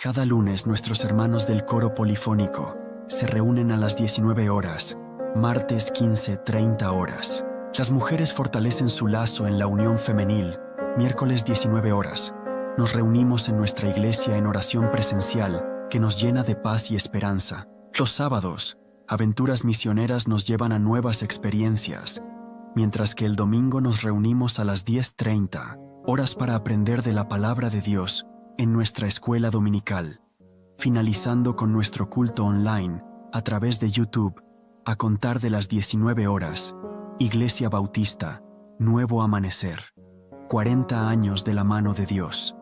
Cada lunes nuestros hermanos del coro polifónico se reúnen a las 19 horas, martes 15:30 horas. Las mujeres fortalecen su lazo en la unión femenil, miércoles 19 horas. Nos reunimos en nuestra iglesia en oración presencial que nos llena de paz y esperanza. Los sábados, aventuras misioneras nos llevan a nuevas experiencias, mientras que el domingo nos reunimos a las 10:30 horas para aprender de la palabra de Dios en nuestra escuela dominical, finalizando con nuestro culto online a través de YouTube a contar de las 19 horas. Iglesia Bautista, Nuevo Amanecer. 40 años de la mano de Dios.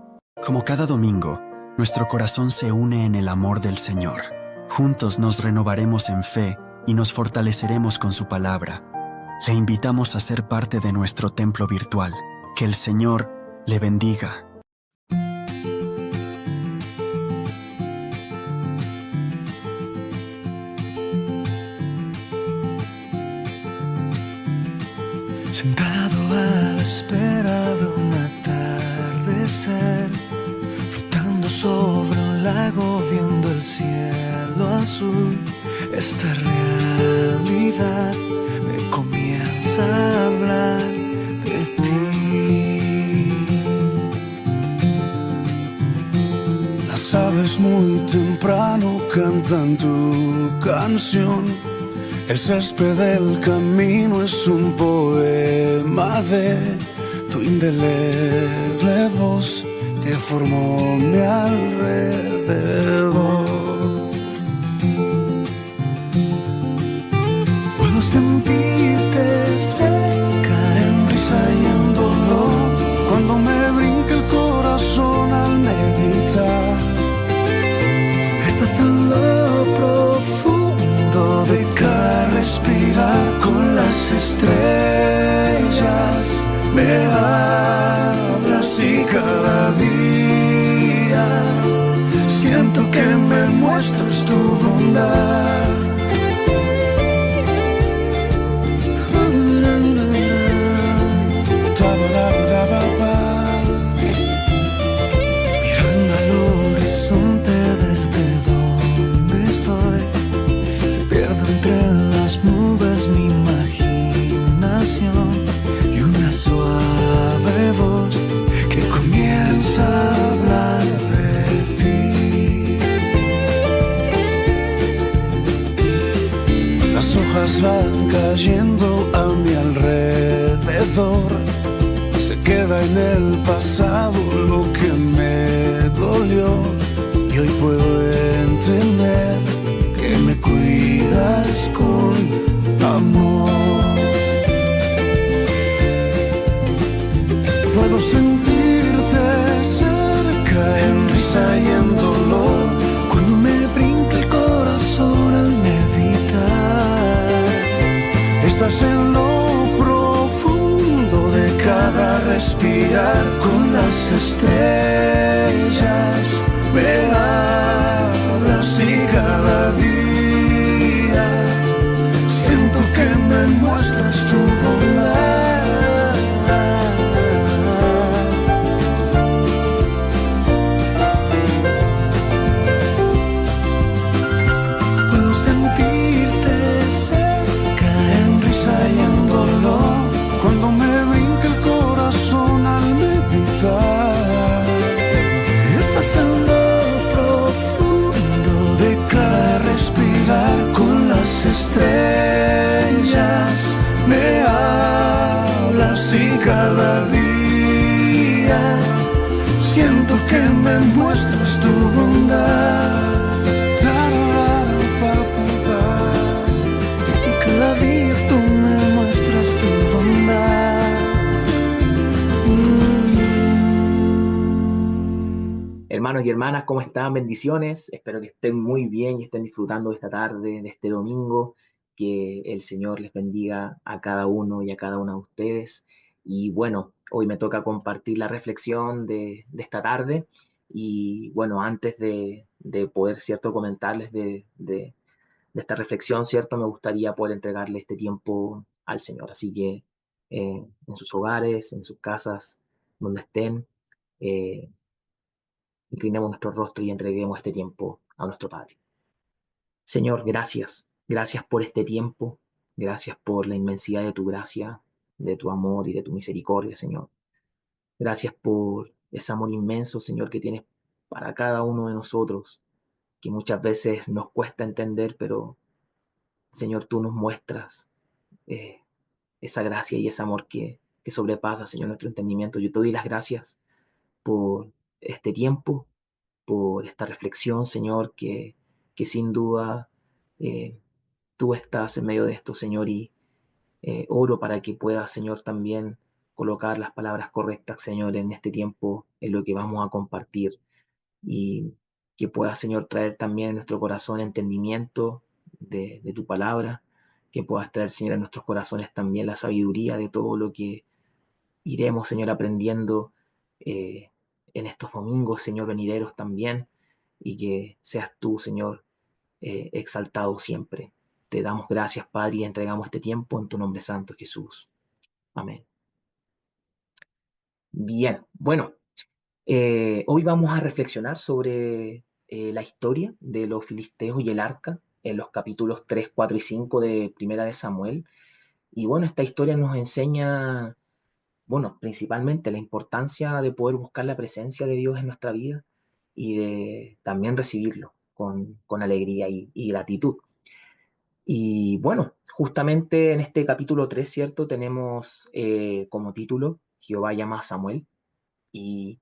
Como cada domingo, nuestro corazón se une en el amor del Señor. Juntos nos renovaremos en fe y nos fortaleceremos con su palabra. Le invitamos a ser parte de nuestro templo virtual. Que el Señor le bendiga. Sentado a la espera de un atardecer, flotando sobre un lago viendo el cielo azul, esta realidad me comienza a hablar de ti. Las aves muy temprano cantan tu canción. El césped del camino es un poema de tu indeleble voz que formó mi alrededor. Puedo sentirte cerca en risa y en dolor cuando me brinca el corazón al meditar. Estás en lo profundo de cada respirar, con las estrellas me hablas y cada día siento que me muestras tu bondad. Mirando al horizonte desde donde estoy, se pierde entre las nubes mi imaginación y una suave voz que comienza a hablar de ti. Las hojas van cayendo a mi alrededor, se queda en el pasado lo que me dolió y hoy puedo entender que me cuidas con amor. Puedo sentirte cerca en risa y en dolor cuando me brinca el corazón al meditar. Estás en lo profundo de cada respirar, con las estrellas me hablas y cada día siento que me muestras tu bondad. Puedo sentirte cerca en risa y en dolor cuando me brinca el corazón al meditar. Estás en lo profundo de cada respirar, con las estrellas me hablas y cada día siento que me muestras tu bondad. Y cada día tú me muestras tu bondad. Hermanos y hermanas, ¿cómo están? Bendiciones. Espero que estén muy bien y estén disfrutando de esta tarde, de este domingo. Que el Señor les bendiga a cada uno y a cada una de ustedes. Y bueno, hoy me toca compartir la reflexión de esta tarde. Y bueno, antes de poder, ¿cierto?, comentarles de esta reflexión, ¿cierto?, me gustaría poder entregarle este tiempo al Señor. Así que en sus hogares, en sus casas, donde estén, eh, inclinemos nuestro rostro y entreguemos este tiempo a nuestro Padre. Señor, gracias. Gracias por este tiempo. Gracias por la inmensidad de tu gracia, de tu amor y de tu misericordia, Señor. Gracias por ese amor inmenso, Señor, que tienes para cada uno de nosotros, que muchas veces nos cuesta entender, pero, Señor, tú nos muestras eh, esa gracia y ese amor que sobrepasa, Señor, nuestro entendimiento. Yo te doy las gracias por este tiempo, por esta reflexión, Señor, que sin duda eh, tú estás en medio de esto, Señor, y oro para que puedas, Señor, también colocar las palabras correctas, Señor, en este tiempo, en lo que vamos a compartir, y que puedas, Señor, traer también en nuestro corazón entendimiento de tu palabra, que puedas traer, Señor, en nuestros corazones también la sabiduría de todo lo que iremos, Señor, aprendiendo eh, en estos domingos, Señor, venideros también, y que seas tú, Señor, exaltado siempre. Te damos gracias, Padre, y entregamos este tiempo en tu nombre santo, Jesús. Amén. Bien, bueno, hoy vamos a reflexionar sobre la historia de los filisteos y el arca en los capítulos 3, 4 y 5 de Primera de Samuel. Y bueno, esta historia nos enseña, bueno, principalmente la importancia de poder buscar la presencia de Dios en nuestra vida y de también recibirlo con alegría y gratitud. Y bueno, justamente en este capítulo 3, ¿cierto? Tenemos como título Jehová llama a Samuel. Y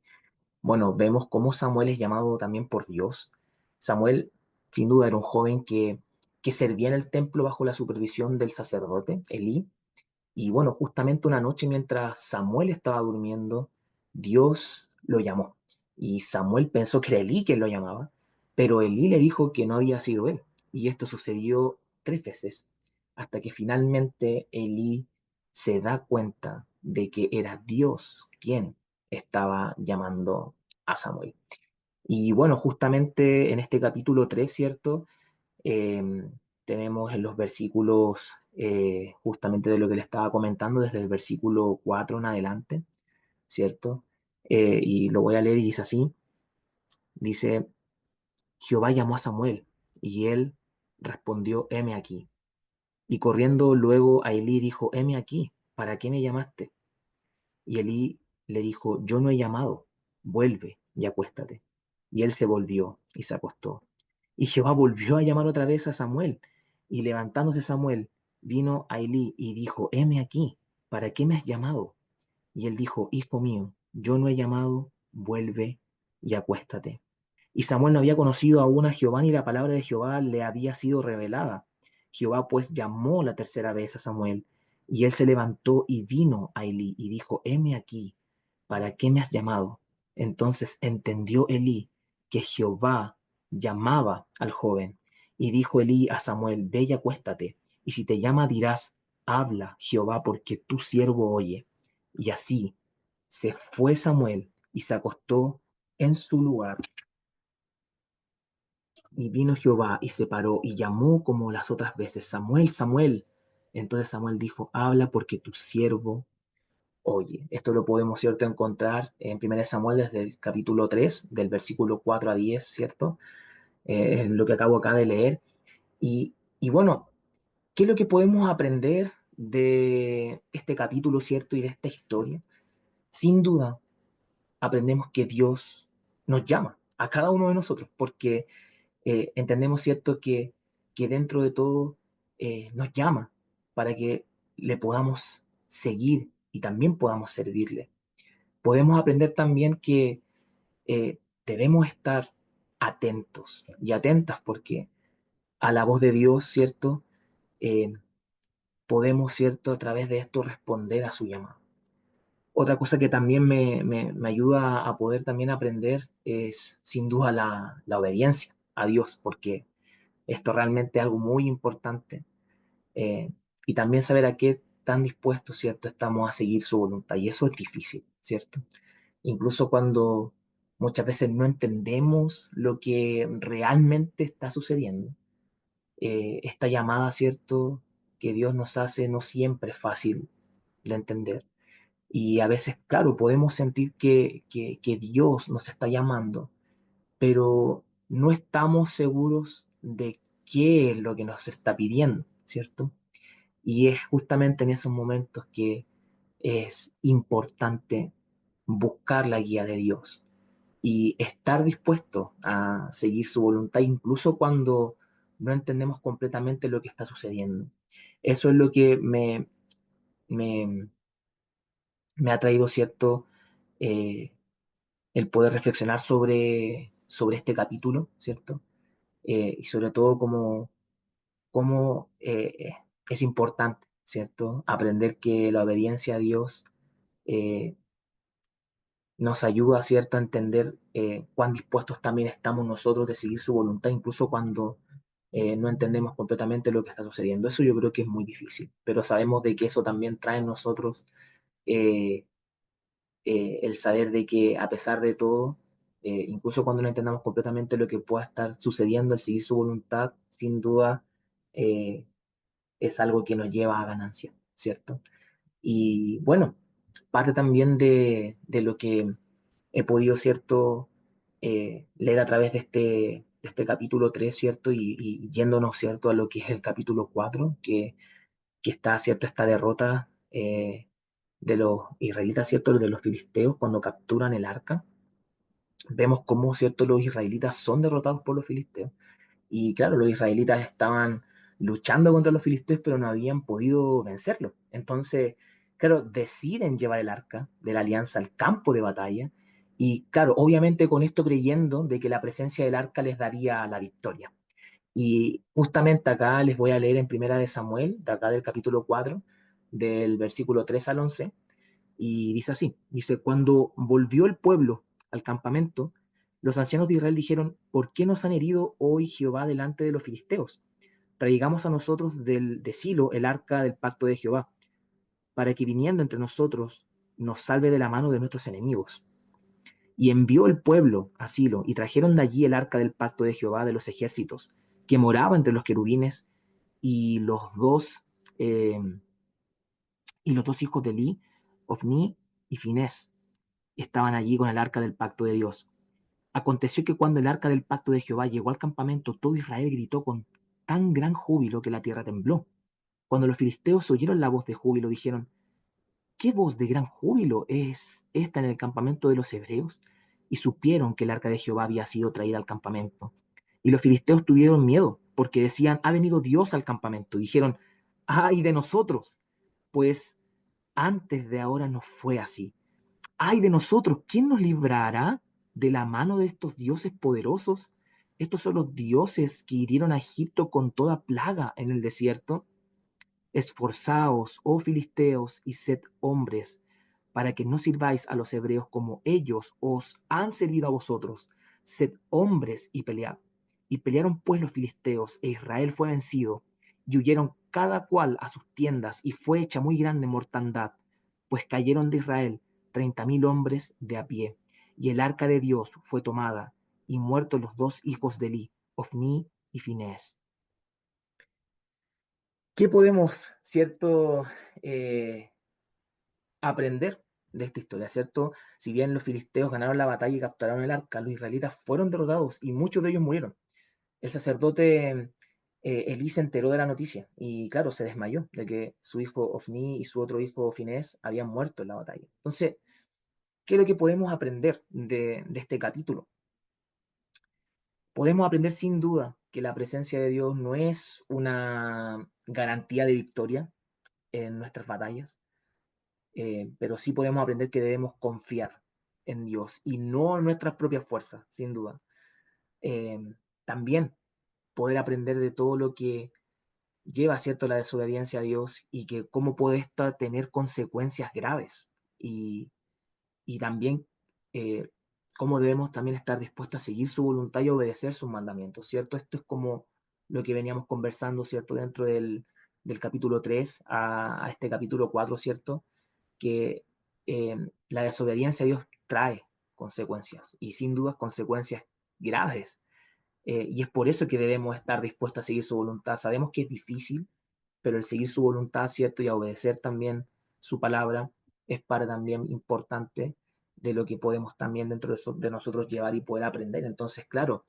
bueno, vemos cómo Samuel es llamado también por Dios. Samuel, sin duda, era un joven que servía en el templo bajo la supervisión del sacerdote, Elí. Y bueno, justamente una noche mientras Samuel estaba durmiendo, Dios lo llamó. Y Samuel pensó que era Elí quien lo llamaba, pero Elí le dijo que no había sido él. Y esto sucedió 3 veces, hasta que finalmente Elí se da cuenta de que era Dios quien estaba llamando a Samuel. Y bueno, justamente en este capítulo 3, ¿cierto? eh, Tenemos en los versículos, justamente de lo que le estaba comentando, desde el versículo 4 en adelante, ¿cierto? Y lo voy a leer y dice así, dice, Jehová llamó a Samuel y él respondió, heme aquí. Y corriendo luego a Elí dijo, heme aquí, ¿para qué me llamaste? Y Elí le dijo, yo no he llamado, vuelve y acuéstate. Y él se volvió y se acostó. Y Jehová volvió a llamar otra vez a Samuel. Y levantándose Samuel, vino a Elí y dijo, heme aquí, ¿para qué me has llamado? Y él dijo, hijo mío, yo no he llamado, vuelve y acuéstate. Y Samuel no había conocido aún a Jehová, ni la palabra de Jehová le había sido revelada. Jehová pues llamó la tercera vez a Samuel, y él se levantó y vino a Elí y dijo, heme aquí, ¿para qué me has llamado? Entonces entendió Elí que Jehová llamaba al joven, y dijo Elí a Samuel, ve y acuéstate, y si te llama dirás, habla Jehová, porque tu siervo oye. Y así se fue Samuel y se acostó en su lugar. Y vino Jehová y se paró y llamó como las otras veces, Samuel, Samuel. Entonces Samuel dijo, habla porque tu siervo oye. Esto lo podemos, ¿cierto?, encontrar en 1 Samuel desde el capítulo 3, del versículo 4 a 10, ¿cierto? Es lo que acabo acá de leer. Y bueno, ¿qué es lo que podemos aprender de este capítulo, ¿cierto?, y de esta historia? Sin duda, aprendemos que Dios nos llama a cada uno de nosotros, porque entendemos, ¿cierto?, que dentro de todo nos llama para que le podamos seguir y también podamos servirle. Podemos aprender también que debemos estar atentos y atentas porque a la voz de Dios, ¿cierto? Eh, Podemos, ¿cierto?, a través de esto responder a su llamado. Otra cosa que también me ayuda a poder también aprender es sin duda la obediencia a Dios, porque esto realmente es algo muy importante. eh, y también saber a qué tan dispuestos, ¿cierto?, estamos a seguir su voluntad. Y eso es difícil, ¿cierto? Incluso cuando muchas veces no entendemos lo que realmente está sucediendo. Esta llamada, ¿cierto?, que Dios nos hace no siempre es fácil de entender. Y a veces, claro, podemos sentir que Dios nos está llamando, pero no estamos seguros de qué es lo que nos está pidiendo, ¿cierto? Y es justamente en esos momentos que es importante buscar la guía de Dios y estar dispuesto a seguir su voluntad, incluso cuando no entendemos completamente lo que está sucediendo. Eso es lo que me, me ha traído, ¿cierto? Eh, el poder reflexionar sobre este capítulo, ¿cierto? Y sobre todo cómo es importante, ¿cierto? Aprender que la obediencia a Dios eh, nos ayuda, ¿cierto?, a entender cuán dispuestos también estamos nosotros de seguir su voluntad, incluso cuando no entendemos completamente lo que está sucediendo. Eso yo creo que es muy difícil, pero sabemos de que eso también trae en nosotros eh, el saber de que a pesar de todo, incluso cuando no entendamos completamente lo que pueda estar sucediendo, el seguir su voluntad, sin duda, eh, es algo que nos lleva a ganancia, ¿cierto? Y bueno, parte también de lo que he podido, ¿cierto?, leer a través de este capítulo 3, ¿cierto? Y yéndonos, ¿cierto?, a lo que es el capítulo 4 que está, ¿cierto?, esta derrota de los israelitas, ¿cierto?, de los filisteos cuando capturan el arca. Vemos cómo, ¿cierto?, los israelitas son derrotados por los filisteos. Y claro, los israelitas estaban luchando contra los filisteos, pero no habían podido vencerlos. Entonces, claro, deciden llevar el arca de la alianza al campo de batalla. Y claro, obviamente con esto creyendo de que la presencia del arca les daría la victoria. Y justamente acá les voy a leer en Primera de Samuel, de acá del capítulo 4 del versículo 3 al 11 y dice así, dice, cuando volvió el pueblo al campamento, los ancianos de Israel dijeron, ¿por qué nos han herido hoy Jehová delante de los filisteos? Traigamos a nosotros de Silo el arca del pacto de Jehová, para que viniendo entre nosotros nos salve de la mano de nuestros enemigos. Y envió el pueblo a Silo, y trajeron de allí el arca del pacto de Jehová de los ejércitos, que moraba entre los querubines, y eh, los dos hijos de Eli, Ofni y Finés, estaban allí con el arca del pacto de Dios. Aconteció que cuando el arca del pacto de Jehová llegó al campamento, todo Israel gritó con tan gran júbilo que la tierra tembló. Cuando los filisteos oyeron la voz de júbilo, dijeron, ¿qué voz de gran júbilo es esta en el campamento de los hebreos? Y supieron que el arca de Jehová había sido traída al campamento. Y los filisteos tuvieron miedo, porque decían, ha venido Dios al campamento. Dijeron, ay de nosotros, pues antes de ahora no fue así. Ay de nosotros, ¿quién nos librará de la mano de estos dioses poderosos? Estos son los dioses que hirieron a Egipto con toda plaga en el desierto. Esforzaos, oh filisteos, y sed hombres, para que no sirváis a los hebreos como ellos os han servido a vosotros. Sed hombres y pelead. Y pelearon pues los filisteos, e Israel fue vencido, y huyeron cada cual a sus tiendas, y fue hecha muy grande mortandad, pues cayeron de Israel 30,000 hombres de a pie. Y el arca de Dios fue tomada, y muertos los dos hijos de Eli, Ofni y Finés. ¿Qué podemos, cierto, eh, aprender de esta historia, cierto? Si bien los filisteos ganaron la batalla y capturaron el arca, los israelitas fueron derrotados y muchos de ellos murieron. El sacerdote Elí se enteró de la noticia y, claro, se desmayó de que su hijo Ofni y su otro hijo Finés habían muerto en la batalla. Entonces, ¿qué es lo que podemos aprender de este capítulo? Podemos aprender sin duda que la presencia de Dios no es una garantía de victoria en nuestras batallas, pero sí podemos aprender que debemos confiar en Dios y no en nuestras propias fuerzas, sin duda. Eh, También poder aprender de todo lo que lleva, ¿cierto?, la desobediencia a Dios y que cómo puede esta tener consecuencias graves y, y también eh, cómo debemos también estar dispuestos a seguir su voluntad y obedecer sus mandamientos, ¿cierto? Esto es como lo que veníamos conversando, ¿cierto?, dentro del capítulo 3 a este capítulo 4, ¿cierto? Que la desobediencia a Dios trae consecuencias y sin dudas consecuencias graves. Y es por eso que debemos estar dispuestos a seguir su voluntad. Sabemos que es difícil, pero el seguir su voluntad, ¿cierto? Y a obedecer también su palabra es para también importante. de lo que podemos también dentro de nosotros llevar y poder aprender. Entonces, claro,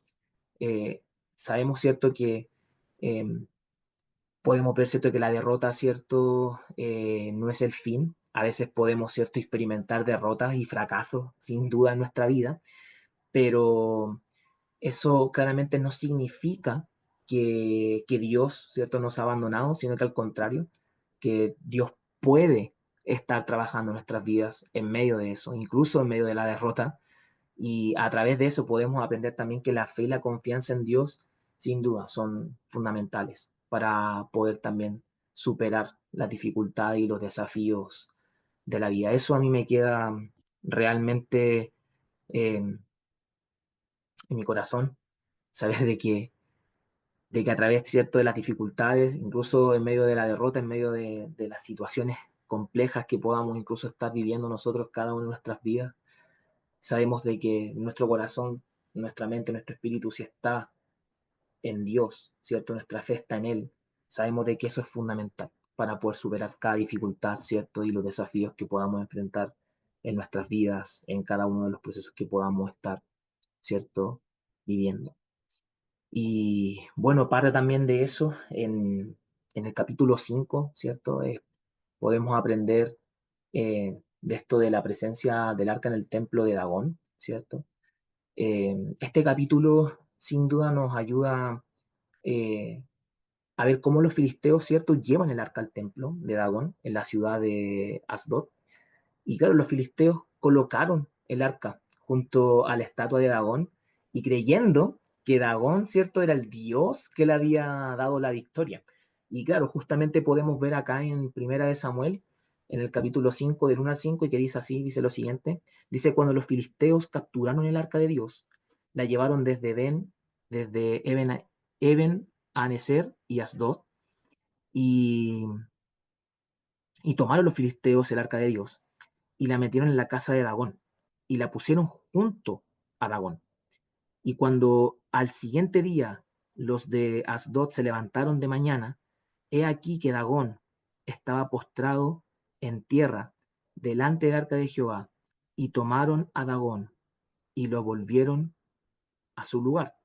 sabemos, ¿cierto?, que eh, podemos ver, ¿cierto?, que la derrota, ¿cierto?, no es el fin. A veces podemos, ¿cierto?, experimentar derrotas y fracasos, sin duda, en nuestra vida, pero eso claramente no significa que Dios, ¿cierto?, nos ha abandonado, sino que al contrario, que Dios puede estar trabajando en nuestras vidas en medio de eso, incluso en medio de la derrota, y a través de eso podemos aprender también que la fe y la confianza en Dios, sin duda, son fundamentales para poder también superar las dificultades y los desafíos de la vida. Eso a mí me queda realmente en mi corazón, saber de que a través, ¿cierto?, de las dificultades, incluso en medio de la derrota, en medio de las situaciones complejas que podamos incluso estar viviendo nosotros cada uno de nuestras vidas, sabemos de que nuestro corazón, nuestra mente, nuestro espíritu, si está en Dios, ¿cierto? Nuestra fe está en Él. Sabemos de que eso es fundamental para poder superar cada dificultad, ¿cierto? Y los desafíos que podamos enfrentar en nuestras vidas, en cada uno de los procesos que podamos estar, ¿cierto?, viviendo. Y bueno, parte también de eso en el capítulo 5, ¿cierto? Podemos aprender de esto de la presencia del arca en el templo de Dagón, ¿cierto? Este capítulo sin duda nos ayuda eh, a ver cómo los filisteos, ¿cierto?, llevan el arca al templo de Dagón en la ciudad de Asdod. Y claro, los filisteos colocaron el arca junto a la estatua de Dagón y creyendo que Dagón, ¿cierto?, era el dios que le había dado la victoria. Y claro, justamente podemos ver acá en Primera de Samuel, en el capítulo 5 del 1 al 5, y que dice así, dice lo siguiente, dice, cuando los filisteos capturaron el arca de Dios, la llevaron desde Eben Aneser y Asdod, y, y tomaron los filisteos el arca de Dios y la metieron en la casa de Dagón y la pusieron junto a Dagón. Y cuando al siguiente día los de Asdod se levantaron de mañana, he aquí que Dagón estaba postrado en tierra delante del arca de Jehová, y tomaron a Dagón y lo volvieron a su lugar.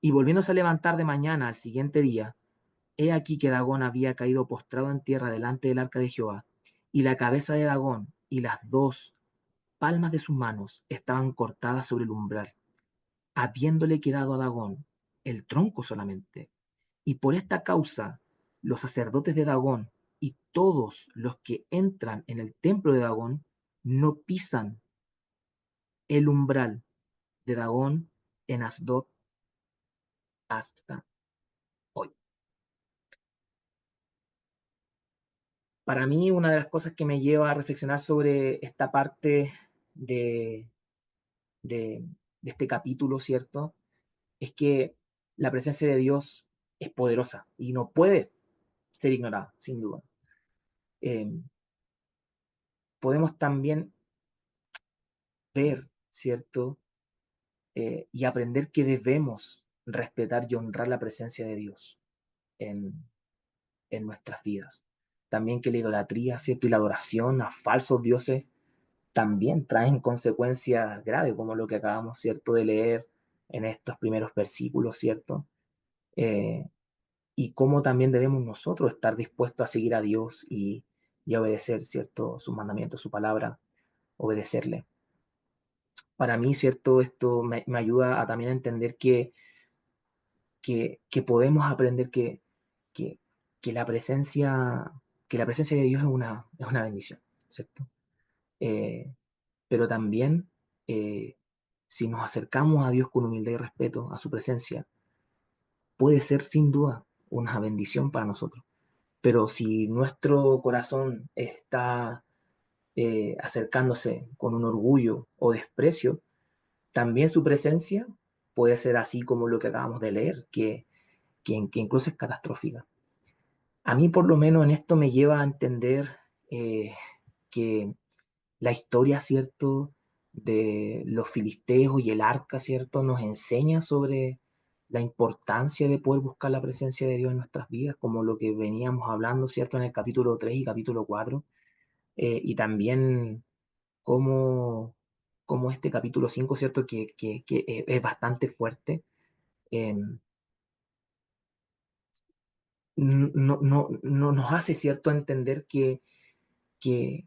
Y volviéndose a levantar de mañana al siguiente día, he aquí que Dagón había caído postrado en tierra delante del arca de Jehová, y la cabeza de Dagón y las dos palmas de sus manos estaban cortadas sobre el umbral, habiéndole quedado a Dagón el tronco solamente. Y por esta causa, los sacerdotes de Dagón y todos los que entran en el templo de Dagón no pisan el umbral de Dagón en Asdod hasta hoy. Para mí, una de las cosas que me lleva a reflexionar sobre esta parte de, de, de este capítulo, ¿cierto?, es que la presencia de Dios es poderosa y no puede ser ignorada, sin duda. Eh, Podemos también ver, ¿cierto? Y aprender que debemos respetar y honrar la presencia de Dios en, en nuestras vidas. También que la idolatría, ¿cierto? Y la adoración a falsos dioses también traen consecuencias graves, como lo que acabamos, ¿cierto?, de leer en estos primeros versículos, ¿cierto? Eh, y cómo también debemos nosotros estar dispuestos a seguir a Dios y a obedecer, ¿cierto?, sus mandamientos, su palabra, obedecerle. Para mí, ¿cierto?, esto me ayuda a también entender que podemos aprender que, que, la presencia, que la presencia de Dios es una bendición, ¿cierto? Eh, pero también, si nos acercamos a Dios con humildad y respeto a su presencia, puede ser sin duda una bendición para nosotros. Pero si nuestro corazón está acercándose con un orgullo o desprecio, también su presencia puede ser así como lo que acabamos de leer, que incluso es catastrófica. A mí por lo menos en esto me lleva a entender que la historia, ¿cierto?, de los filisteos y el arca, ¿cierto?, nos enseña sobre la importancia de poder buscar la presencia de Dios en nuestras vidas, como lo que veníamos hablando, ¿cierto?, en el capítulo 3 y capítulo 4, y también cómo como este capítulo 5, ¿cierto? Que es bastante fuerte. No nos hace, ¿cierto?, entender que, que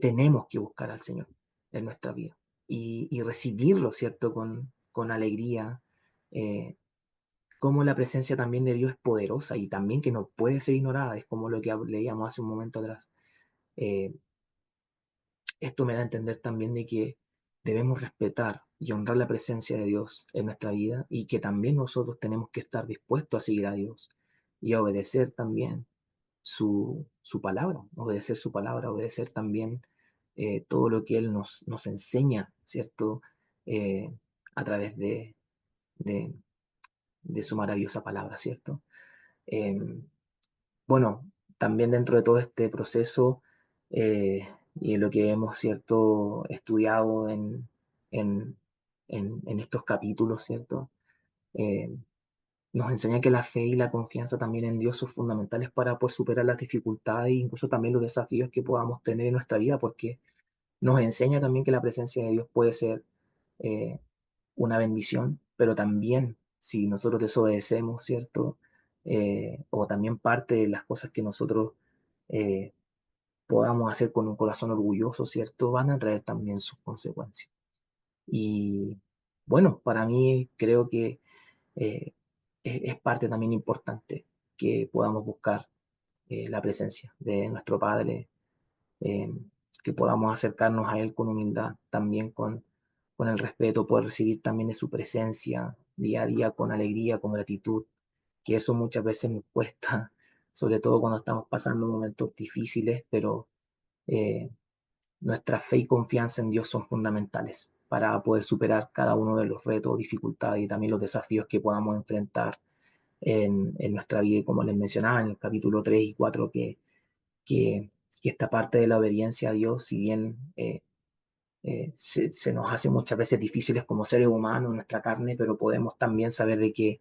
tenemos que buscar al Señor en nuestra vida y recibirlo, ¿cierto?, con alegría, como la presencia también de Dios es poderosa y también que no puede ser ignorada, es como lo que leíamos hace un momento atrás. Eh, Esto me da a entender también de que debemos respetar y honrar la presencia de Dios en nuestra vida y que también nosotros tenemos que estar dispuestos a seguir a Dios y a obedecer también su palabra, obedecer también todo lo que Él nos enseña, ¿cierto? Eh, a través de, de su maravillosa palabra, ¿cierto? Eh, bueno, también dentro de todo este proceso y en lo que hemos, ¿cierto?, estudiado en, en estos capítulos, ¿cierto? Eh, Nos enseña que la fe y la confianza también en Dios son fundamentales para poder superar las dificultades e incluso también los desafíos que podamos tener en nuestra vida, porque nos enseña también que la presencia de Dios puede ser eh, una bendición, pero también si nosotros desobedecemos, ¿cierto? O también parte de las cosas que nosotros eh, podamos hacer con un corazón orgulloso, ¿cierto? Van a traer también sus consecuencias. Y bueno, para mí creo que eh, es parte también importante que podamos buscar la presencia de nuestro Padre, eh, que podamos acercarnos a Él con humildad, también con el respeto, poder recibir también de su presencia día a día con alegría, con gratitud, que eso muchas veces nos cuesta, sobre todo cuando estamos pasando momentos difíciles, pero eh, nuestra fe y confianza en Dios son fundamentales para poder superar cada uno de los retos, dificultades y también los desafíos que podamos enfrentar en nuestra vida. Y como les mencionaba en el capítulo 3 y 4, que, que esta parte de la obediencia a Dios, si bien se nos hace muchas veces difíciles como seres humanos en nuestra carne, pero podemos también saber de que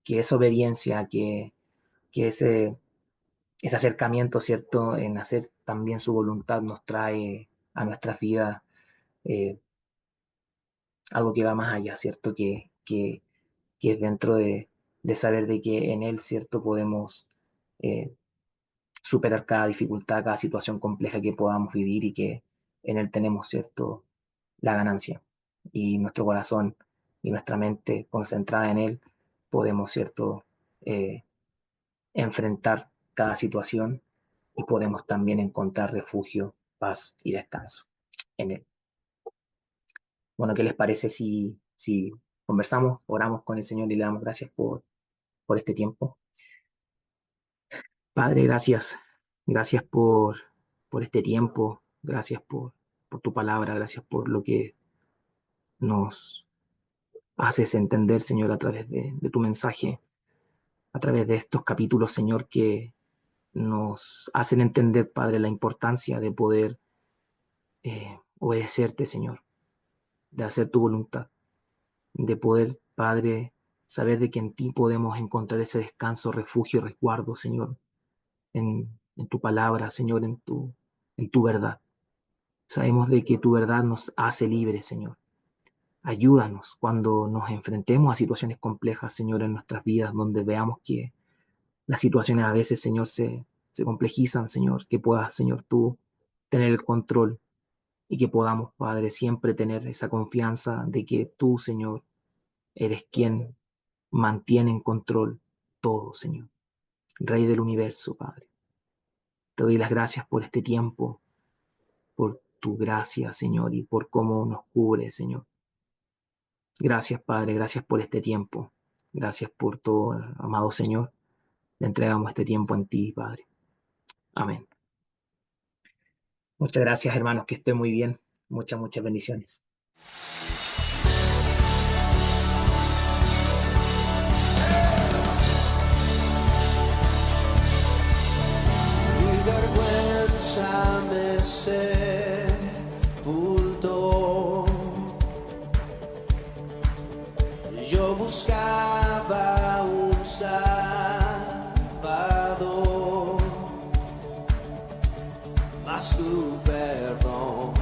esa obediencia, que ese acercamiento, ¿cierto?, en hacer también su voluntad nos trae a nuestras vidas eh, algo que va más allá, ¿cierto?, que es dentro de saber de que en Él, ¿cierto?, podemos eh, superar cada dificultad, cada situación compleja que podamos vivir y que en Él tenemos, ¿cierto?, la ganancia. Y nuestro corazón y nuestra mente concentrada en Él, podemos, ¿cierto?, eh, enfrentar cada situación y podemos también encontrar refugio, paz y descanso en Él. Bueno, ¿qué les parece si conversamos, oramos con el Señor y le damos gracias por este tiempo? Padre, gracias. Gracias por este tiempo. Gracias por tu palabra. Gracias por lo que nos haces entender, Señor, a través de tu mensaje, a través de estos capítulos, Señor, que nos hacen entender, Padre, la importancia de poder obedecerte, Señor, de hacer tu voluntad, de poder, Padre, saber de que en ti podemos encontrar ese descanso, refugio, resguardo, Señor, en tu palabra, Señor, en tu verdad. Sabemos de que tu verdad nos hace libres, Señor. Ayúdanos cuando nos enfrentemos a situaciones complejas, Señor, en nuestras vidas, donde veamos que las situaciones a veces, Señor, se complejizan, Señor, que puedas, Señor, tú tener el control y que podamos, Padre, siempre tener esa confianza de que tú, Señor, eres quien mantiene en control todo, Señor. Rey del universo, Padre. Te doy las gracias por este tiempo, por tu gracia, Señor, y por cómo nos cubre, Señor. Gracias, Padre, gracias por este tiempo. Gracias por todo, amado Señor. Le entregamos este tiempo en ti, Padre. Amén. Muchas gracias, hermanos, que estén muy bien. Muchas bendiciones. Mi vergüenza me sepultó. Yo buscaba un Salvador, mas tu perdón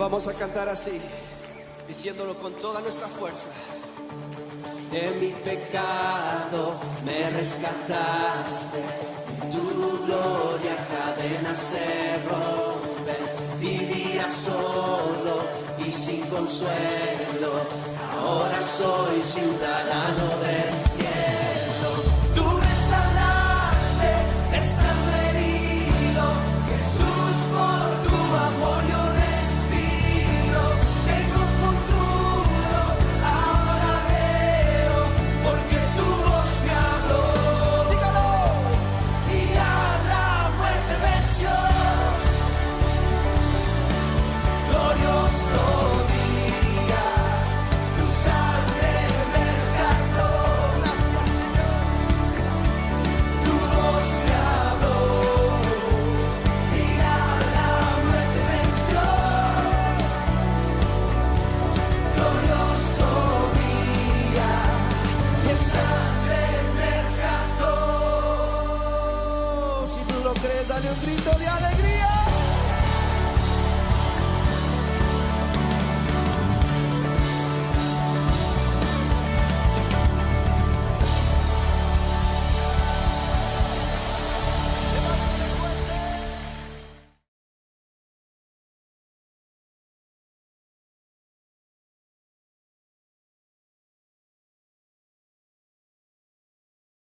Vamos a cantar así, diciéndolo con toda nuestra fuerza. De mi pecado me rescataste, en tu gloria cadenas se rompen. Vivía solo y sin consuelo, ahora soy ciudadano del cielo.